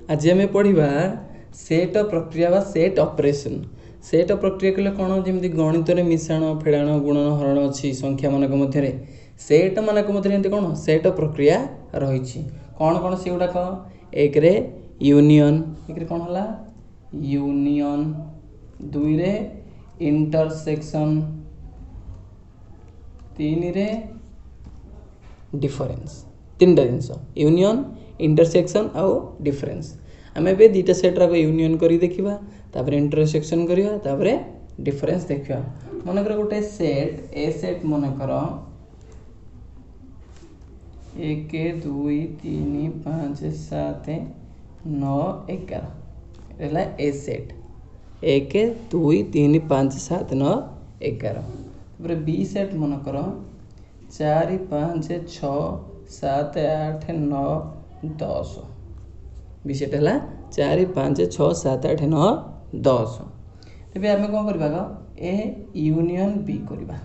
आज आम पढ़ा सेट प्रक्रिया बा सेट ऑपरेशन। सेट प्रक्रिया कहले कौन जमी गणित में मिश्रण फेड़ाण गुणन हरण अच्छी संख्या मानक मध्य सेट मानक मध्य कौन सेट प्रक्रिया रही कौन कौन से गुड़ाक एक यूनियन एक कौन है यूनियन दुई रे इंटरसेक्शन तीन रे डिफरेंस तीन जिनस यूनियन इंटरसेक्शन आउ डिफरेंस आम ए दुटा सेट्रा यूनियन कर देखा तापर इंटरसेक्शन करवा तापर डिफरेंस देखा मनकर गोटे सेट ए सेट मनकर 1 2 3 5 7 9 11 है ए सेट 1 2 3 5 7 9 11 बी सेट मनकर 4 5 6 7 8 9 10 बी सेट है 4 5 6 7 8 9 10 तेज आम कौन करवा ए यूनियन बी करवा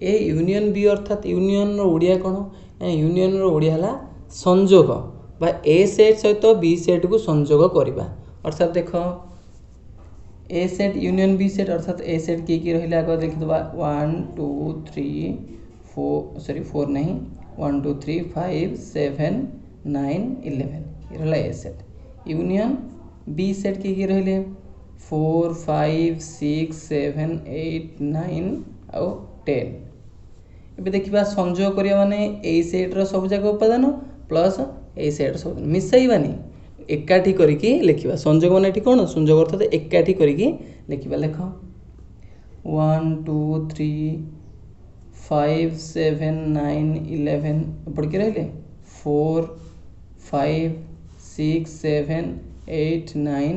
ए यूनियन बी अर्थात यूनियन ओडिया कौन यूनियन ओडिया है संजोग बा ए सेट सहित बी सेट को संजोग करवा अर्थात देख ए सेट यूनियन बी सेट अर्थात ए सेट किए रहा आगे देखिए 1 2 3 4 सॉरी 4 नहीं 1 2 3 5 7 9 11 ये रहा ए सेट यूनियन बी सेट किए रहे 4 5 6 7 8 9 आउ 10 ए देखा संजोग करिया माने ए सेट्र सब जाक उपादान प्लस ए सेट्र सब मिसाइबानी एकाठी करिकी लिखिबा संजोग माने कौन संजोग अर्थात एकाठी करिकी लिखिबा लेख 1 2 3 5 7 9 11 पढ़ के रहिले 4 5 6 7 8 9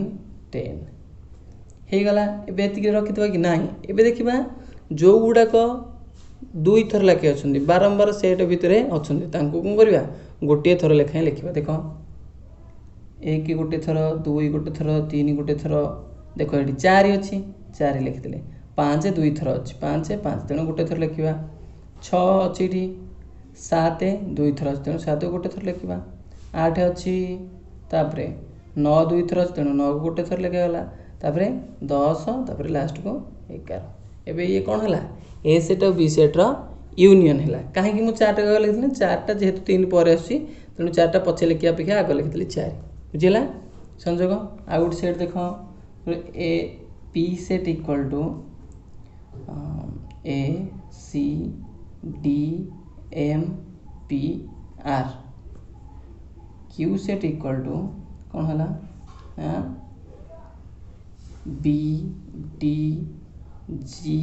10 हो गला एति रखिथबा कि नाही एबे देखिबा जो गुडाक दुई थर लेखे अच्छा बारंबार सेट भितर अच्छा कौन करवा गोटे थर लेखाएं लिखा देख 1 गोटे थर 2 गोटे थर 3 गोटे थर देख ये 4 अच्छी 4 लिखिले 5 2 थर अच्छी 5 5 तेणु गोटे थर लिखा 6 अच्छी 7 2 थर अच्छी तेणु 7 गोटे थर लिखा 8 अच्छी तापर 9 2 थर अच्छी तेणु 9 गोटे थर लिखागला तापर 10 तापर लास्ट को 11 एबे ये कौन है ए सेट और बी सेट्र यूनियन है कहीं मुझे 4टा लिखी 4टा जेहेतु 3 पर आसूँ तेणु 4टा पछे लिखा अपेक्षा आग लिखी 4 बुझीला संजोग आ गोटे सेट देख A P set equal to A C D M P R Q set equal to कौन है B D G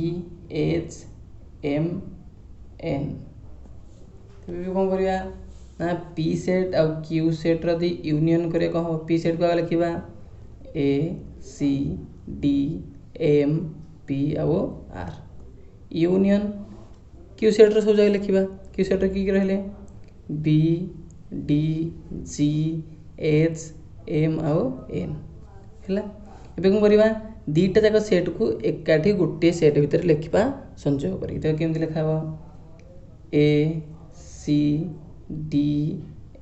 H M N कौन करवा ना पी सेट आ क्यू सेट री यूनियन करें कौन हम पी सेट को आगे लिखा A C D M P R union Q set सब जगह लिखा क्यू सेट किए रहे B D G H M आउ एन है एबे कौन करवा दीटा जाक सेट को एकाठी गोटे सेट भितर लिखा संचय करमी लिखा A C D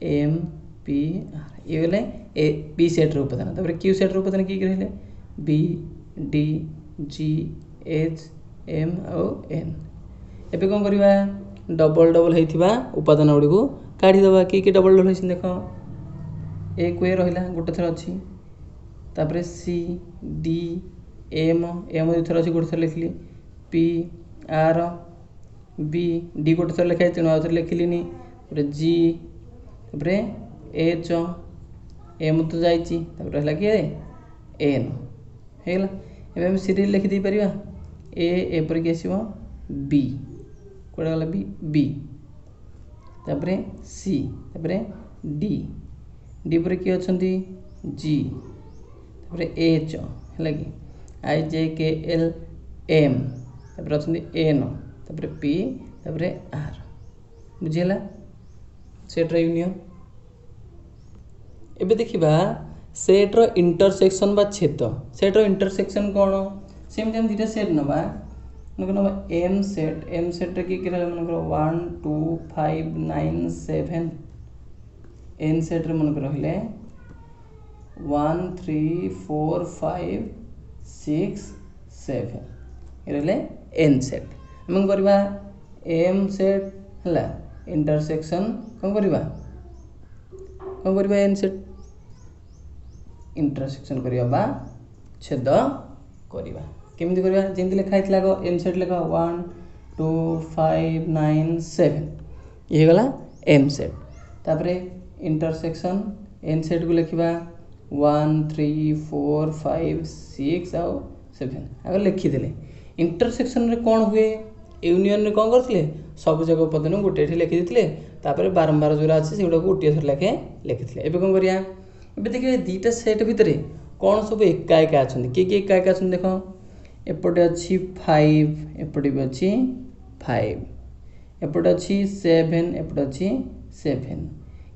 M P R ये गले ए बी सेट्र उपादान तापर क्यू सेट्र उपादान किए रहे B D G H M आउ एन एबे कौन करवा डबल डबल होता उपादान गुड़ी को काढ़ीदे कि डबल डबल हो देख ए को ए रहा गोटे थर अच्छी तापर सी डी एम एम दुई थर अच्छी गोटे थर लिखली पी आर बी डी गोटे थर लिखाई तेणु आउ थे लिखिली जी एच एम तो जाइए किए एन होगा एम सीरीज लिखिदे पार ए परिक आसो बी कौटे गला बी बी तापर सी तापर डी डी पर किए अच्छा जी तापर एच है कि आई जे के एल एम तापर अच्छा एन तापर पी तापर आर बुझीला सेट्र यूनियन एबे देखिबा सेट्र इंटरसेक्शन बा छेद सेट्र इंटरसेक्शन कौन सेम हम दुटा सेट नवा नवा एम सेट रे कि मनकर 1 2 5 9 7 एन सेट रे मनकर रहिले 1 3 4 5 6 7 ये एन सेट आम करवा एम सेट है इंटरसेक्शन कौन करवा एन सेट इंटरसेक्शन करवा छेद करवा केमी करवा जमी लिखाई गो एम सेट लिख 1 2 5 9 7 ये गला एम सेट तापर इंटरसेक्शन एन सेट को लिखा 1 3 4 5 6 आउ 7 आगे लिखिदे इंटरसेक्शन रे कौन हुए यूनियन रे कौन करथिले सब जगह उपादान गोटे लिखि देथिले तापर बारंबार जोरा अच्छे से गोटे थर लेखे लिखिथिले एबे कौन करिया एबे देखिए दुईटा सेट भितर कौन सब एका एका अच्छा किए एका एका अच्छा देख एपटे अच्छी 5 एपटे भी अच्छी 5 एपटे अच्छी 7 एपटे अच्छी 7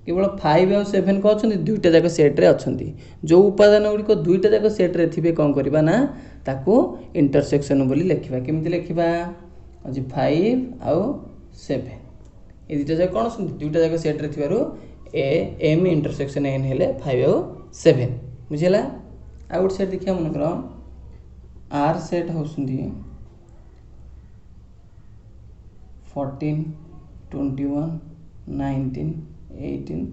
केवल 5 और 7 को अच्छा दुईटा जाक सेट्रे अच्छा जो उपादान गुड़िक दुईटा जाक सेट्रे थे कौन करवा ना ताकू इंटरसेक्शन बोली लिखा केमती लिखा अच्छी 5 आउ 7 ये दुईटा जाक कौन दुईटा जाक सेट्रे थी एम इंटरसेक्शन एन हेले 5 आउ 7 बुझेगा आ गोटे सेट देखिए मन कर आर सेट होती 14 21 19 18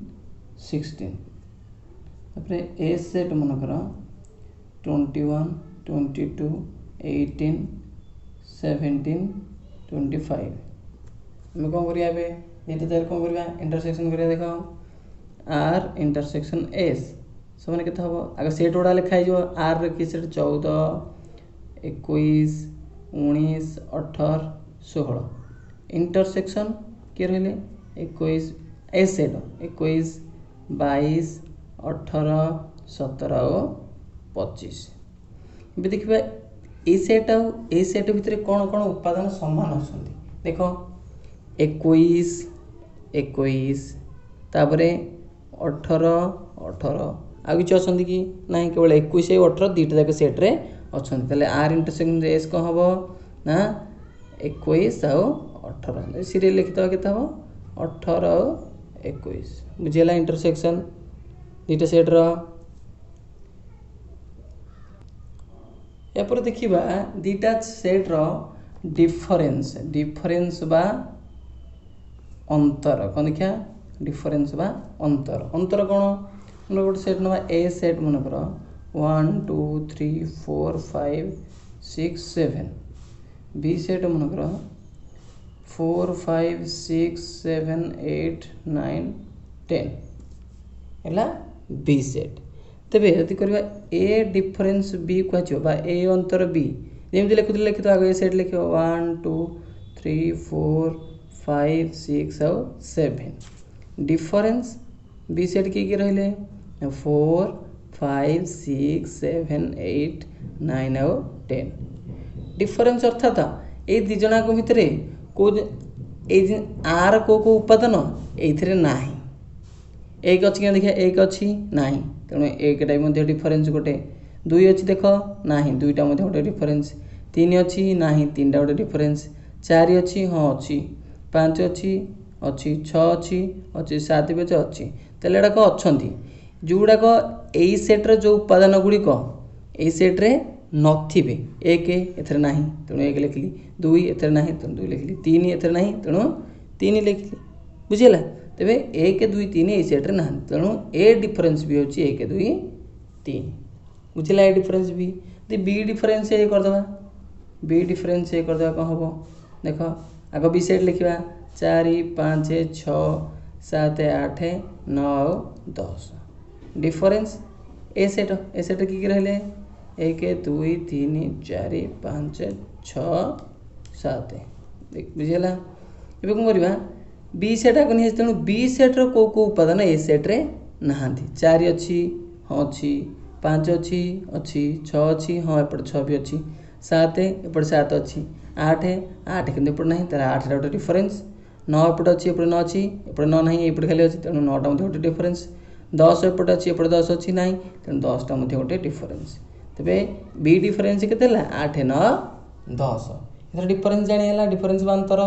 16 तापर ए सेट मन कर 21 22 18 17 25 आम कौन करिया ये कौन करवा इंटरसेक्शन करिया देख आर इंटरसेक्शन एस सब मैंने केते हम आगे सेट गुड़ा लिखाई आर रखी सेट 14 21 19 18 16 इंटरसेक्शन किए रही 21 ए सेट 21 22 18 17 और 25 ये देखिए ए सेट आउ ए सेट भितर कौन कौन उपादान समान अच्छा देख 21 21 तापर 18 18 आ कि अच्छा कि ना केवल 21 18 दुईटा जाक सेट्रे अच्छा आर इंटरसेक्शन एस कौन हम ना 21 आउ 18 सीरियल लिखिदेव के 18 आउ 21 बुझेगा इंटरसेक्शन दुईटा सेट्र यापर देखा दुईटा सेट्र डिफरेन्स डिफरेन्स बा अंतर कौन देखा डिफरेन्स बा अंतर अंतर कौन गोटे सेट ना ए सेट मन कर 1 2 3 4 5 6 7 बी सेट मन कर 4 5 6 7 8 9 10 है बी सेट तेरे यदि करवा ए डिफरेन्स बी कह ए अंतर बी जमी लिखुले लिखि आगे ए सेट लिख 1 2 3 4 5 6 आउ 7 डिफरेन्स बी सेट किए रही 4 5 6 7 8 9 आउ 10 डिफरेन्स अर्थात ये दिजना भितर को आर को उपादान ये ना एक अच्छी क्या देखिए एक अच्छी ना तेणु एकटा भी डिफरेन्स गोटे 2 अच्छी देख ना दुईटा गोटे डिफरेन्स 3 अच्छी ना 3टा गोटे डिफरेन्स 4 अच्छी हाँ अच्छी 5 अच्छी अच्छी 6 अच्छी अच्छी 7 भी अच्छी तेल एडाक अच्छा जोड़ाक यही सेट्र जो उपादान गुड़िक यही सेट्रे नथिबे एक एथरे ना तेणु एक लिखिली 2 एथरे ना तेणु 2 लिखिली 3 एथरे ना तेणु 3 लिखिली बुझीगला तेरे 1 2 3 ये सेट्रे ना तेणु ए डिफरेन्स भी होची 1 2 3 बुझीला ए डिफरेन्स भी बी डिफरेन्स ये करदे बी डिफरेन्स ये करदे कौन हम देख आग बी सेट लिखा 4 5 6 7 8 9 10 डिफरेन्स ए सेट किए रही 1 2 3 4 5 6 7 बुझीगला ये कौन करवा बी सेट आगे नहीं तेणु बी सेट्र को उपादान ए सेट्रे ना 4 अच्छी हाँ अच्छी 5 अच्छी अच्छी 6 अच्छी हाँ एपटे 6 भी अच्छी 7 एपटे 7 अच्छी 8 8 कि एपटे ना तार 8 गोटे डिफरेन्स 9 एपटे अच्छी एपटे 9 अच्छी एपटे 9 ना एपटे खाली अच्छी तेणु 9टा गोटे डिफरेन्स 10 एपटे अच्छी एपटे 10 अच्छी ना तेणु 10टा गोटे डिफरेन्स तेरे बी डिफरेन्स के 8 9 10 डिफरेन्स जानी है डिफरेन्स अंतर